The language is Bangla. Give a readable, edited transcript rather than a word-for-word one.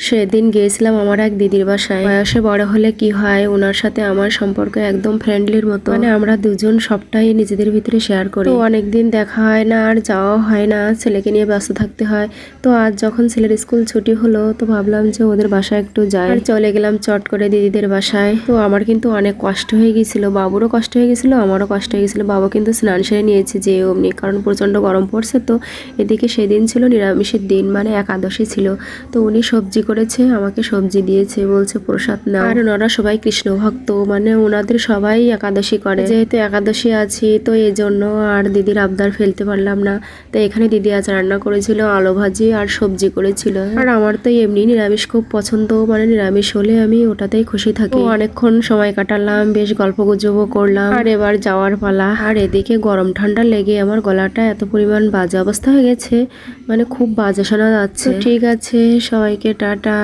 সেদিন গিয়েছিলাম আমার এক দিদির বাসায়। বয়সে বড় হলে কি হয়, ওনার সাথে আমার সম্পর্ক একদম ফ্রেন্ডলির মতো, মানে আমরা দুজন সবটাই নিজেদের ভিতরে শেয়ার করি। তো অনেকদিন দেখা হয় না আর যাওয়া হয় না, ছেলেকে নিয়ে ব্যস্ত থাকতে হয়। তো আজ যখন ছেলের স্কুল ছুটি হলো তো ভাবলাম যে ওদের বাসায় একটু যাই, আর চলে গেলাম চট করে দিদিদের বাসায়। তো আমার কিন্তু অনেক কষ্ট হয়ে গেছিল, বাবুরও কষ্ট হয়ে গেছিল, আমারও কষ্ট হয়ে গেছিল। বাবু কিন্তু স্নান সেরে নিয়েছে যে অমনি, কারণ প্রচন্ড গরম পড়ছে। তো এদিকে সেদিন ছিল নিরামিষের দিন, মানে একাদশী ছিল। তো উনি সবজি করেছে, আমাকে সবজি দিয়েছে, বলছে প্রসাদ না। আর ওনারা সবাই কৃষ্ণ ভক্ত, মানে ওনাদের সবাই একাদশী করে। যেহেতু একাদশী আছি তো এই জন্য আর দিদির আবদার ফেলতে পারলাম না। তো এখানে দিদি আজ রান্না করেছিল আলু ভাজি আর সবজি করেছিল। আর আমার তো এমনি নিরামিষ খুব পছন্দ, মানে নিরামিষ হলে আমি ওটাতেই খুশি থাকি। অনেকক্ষণ সময় কাটালাম, বেশ গল্প গুজবও করলাম। আর এবার যাওয়ার পালা। আর এদিকে গরম ঠান্ডা লেগে আমার গলাটা এত পরিমাণ বাজে অবস্থা হয়ে গেছে, মানে খুব বাজে শোনা যাচ্ছে। ঠিক আছে, সবাইকে টাটা।